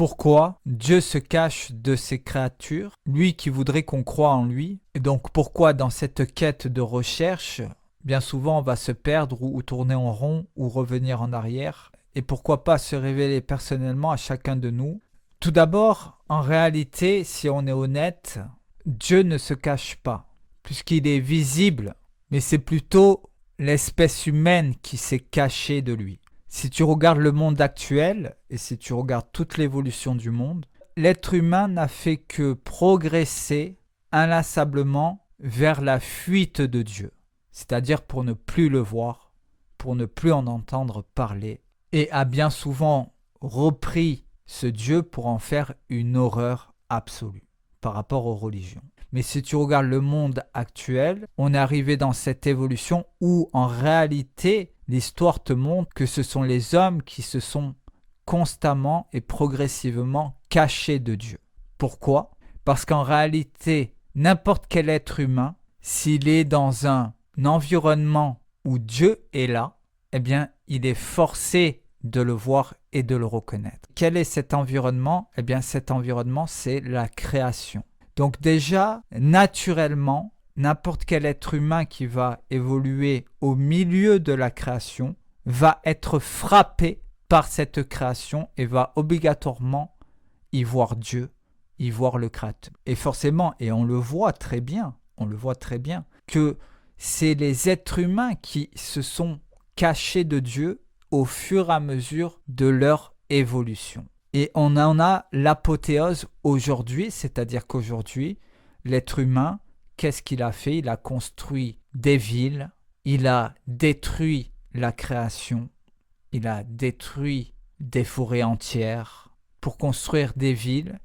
Pourquoi Dieu se cache de ses créatures, lui qui voudrait qu'on croie en lui? Et donc pourquoi dans cette quête de recherche, bien souvent on va se perdre ou tourner en rond ou revenir en arrière? Et pourquoi pas se révéler personnellement à chacun de nous? Tout d'abord, en réalité, si on est honnête, Dieu ne se cache pas, puisqu'il est visible, mais c'est plutôt l'espèce humaine qui s'est cachée de lui. Si tu regardes le monde actuel, et si tu regardes toute l'évolution du monde, l'être humain n'a fait que progresser inlassablement vers la fuite de Dieu, c'est-à-dire pour ne plus le voir, pour ne plus en entendre parler, et a bien souvent repris ce Dieu pour en faire une horreur absolue par rapport aux religions. Mais si tu regardes le monde actuel, on est arrivé dans cette évolution où en réalité, l'histoire te montre que ce sont les hommes qui se sont constamment et progressivement cachés de Dieu. Pourquoi? Parce qu'en réalité, n'importe quel être humain, s'il est dans un environnement où Dieu est là, eh bien, il est forcé de le voir et de le reconnaître. Quel est cet environnement? Eh bien, cet environnement, c'est la création. Donc déjà, naturellement, n'importe quel être humain qui va évoluer au milieu de la création va être frappé par cette création et va obligatoirement y voir Dieu, y voir le Créateur. Et forcément, et on le voit très bien, que c'est les êtres humains qui se sont cachés de Dieu au fur et à mesure de leur évolution. Et on en a l'apothéose aujourd'hui, c'est-à-dire qu'aujourd'hui, l'être humain, qu'est-ce qu'il a fait? Il a construit des villes, il a détruit la création, il a détruit des forêts entières pour construire des villes.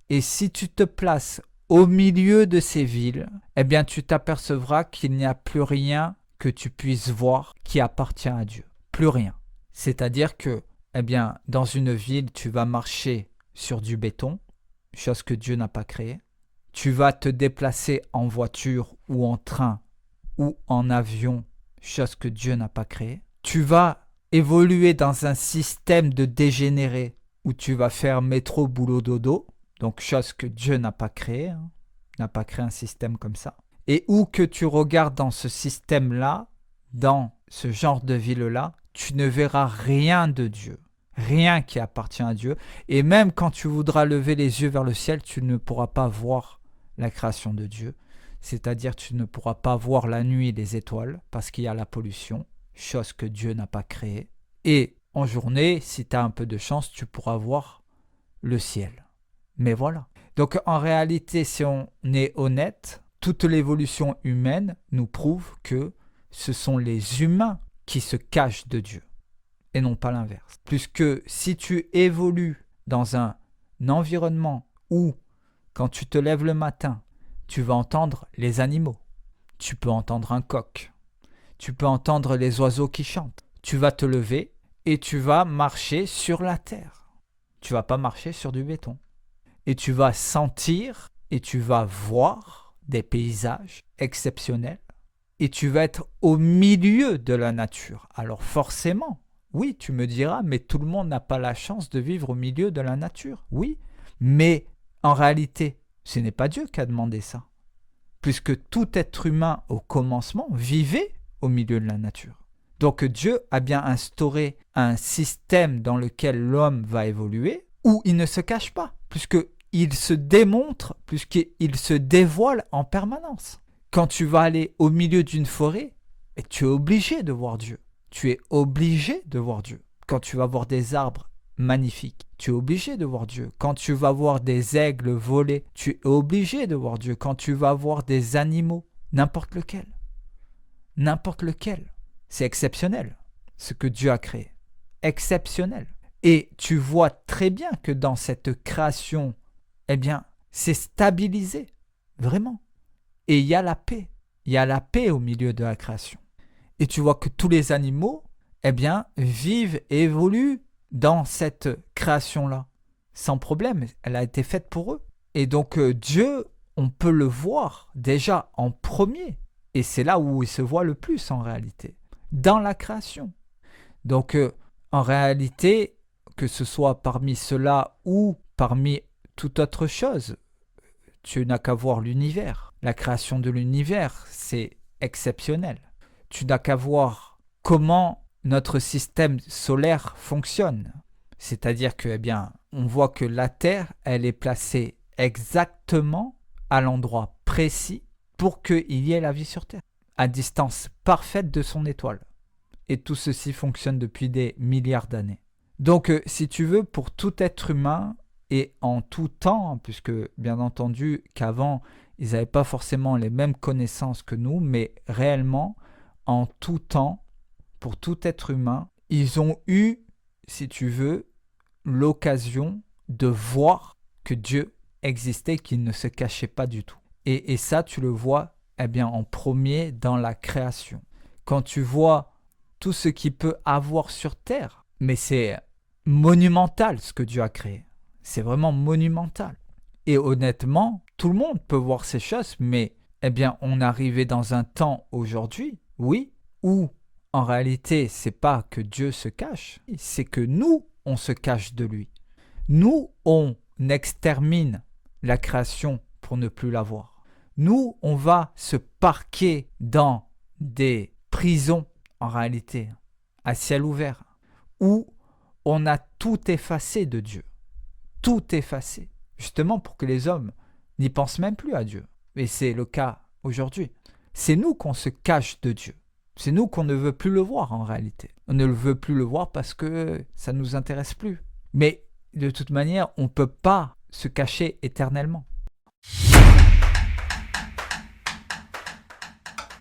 Et si tu te places au milieu de ces villes, eh bien tu t'apercevras qu'il n'y a plus rien que tu puisses voir qui appartient à Dieu. Plus rien. C'est-à-dire que eh bien, dans une ville, tu vas marcher sur du béton, chose que Dieu n'a pas créée. Tu vas te déplacer en voiture ou en train ou en avion, chose que Dieu n'a pas créée. Tu vas évoluer dans un système de dégénéré où tu vas faire métro, boulot, dodo, donc chose que Dieu n'a pas créée, n'a pas créé un système comme ça. Et où que tu regardes dans ce système-là, dans ce genre de ville-là, tu ne verras rien de Dieu, rien qui appartient à Dieu. Et même quand tu voudras lever les yeux vers le ciel, tu ne pourras pas voir la création de Dieu. C'est-à-dire tu ne pourras pas voir la nuit et les étoiles parce qu'il y a la pollution, chose que Dieu n'a pas créée. Et en journée, si tu as un peu de chance, tu pourras voir le ciel. Mais voilà. Donc en réalité, si on est honnête, toute l'évolution humaine nous prouve que ce sont les humains qui se cachent de Dieu et non pas l'inverse. Puisque si tu évolues dans un environnement où, quand tu te lèves le matin, tu vas entendre les animaux, tu peux entendre un coq, tu peux entendre les oiseaux qui chantent, tu vas te lever et tu vas marcher sur la terre. Tu vas pas marcher sur du béton. Et tu vas sentir et tu vas voir des paysages exceptionnels. Et tu vas être au milieu de la nature. Alors forcément, oui, tu me diras, mais tout le monde n'a pas la chance de vivre au milieu de la nature. Oui, mais en réalité, ce n'est pas Dieu qui a demandé ça. Puisque tout être humain au commencement vivait au milieu de la nature. Donc Dieu a bien instauré un système dans lequel l'homme va évoluer, où il ne se cache pas, puisqu'il se démontre, puisqu'il se dévoile en permanence. Quand tu vas aller au milieu d'une forêt, tu es obligé de voir Dieu. Tu es obligé de voir Dieu. Quand tu vas voir des arbres magnifiques, tu es obligé de voir Dieu. Quand tu vas voir des aigles voler, tu es obligé de voir Dieu. Quand tu vas voir des animaux, n'importe lequel, c'est exceptionnel ce que Dieu a créé. Exceptionnel. Et tu vois très bien que dans cette création, eh bien, c'est stabilisé, vraiment. Et il y a la paix. Il y a la paix au milieu de la création. Et tu vois que tous les animaux, eh bien, vivent et évoluent dans cette création-là. Sans problème, elle a été faite pour eux. Et donc Dieu, on peut le voir déjà en premier. Et c'est là où il se voit le plus en réalité. Dans la création. Donc en réalité, que ce soit parmi cela ou parmi toute autre chose. Tu n'as qu'à voir l'univers. La création de l'univers, c'est exceptionnel. Tu n'as qu'à voir comment notre système solaire fonctionne. C'est-à-dire que, on voit que la Terre, elle est placée exactement à l'endroit précis pour qu'il y ait la vie sur Terre, à distance parfaite de son étoile. Et tout ceci fonctionne depuis des milliards d'années. Donc, si tu veux, pour tout être humain et en tout temps, puisque bien entendu qu'avant, ils n'avaient pas forcément les mêmes connaissances que nous, mais réellement, en tout temps, pour tout être humain, ils ont eu, si tu veux, l'occasion de voir que Dieu existait, qu'il ne se cachait pas du tout. Et ça, tu le vois en premier dans la création. Quand tu vois tout ce qu'il peut avoir sur Terre, mais c'est monumental ce que Dieu a créé. C'est vraiment monumental. Et honnêtement, tout le monde peut voir ces choses, mais on est arrivé dans un temps aujourd'hui, oui, où en réalité, c'est pas que Dieu se cache, c'est que nous, on se cache de lui. Nous, on extermine la création pour ne plus la voir. Nous, on va se parquer dans des prisons, en réalité, à ciel ouvert, où on a tout effacé de Dieu. Tout effacé, justement pour que les hommes n'y pensent même plus à Dieu. Et c'est le cas aujourd'hui. C'est nous qu'on se cache de Dieu. C'est nous qu'on ne veut plus le voir en réalité. On ne veut plus le voir parce que ça ne nous intéresse plus. Mais de toute manière, on ne peut pas se cacher éternellement.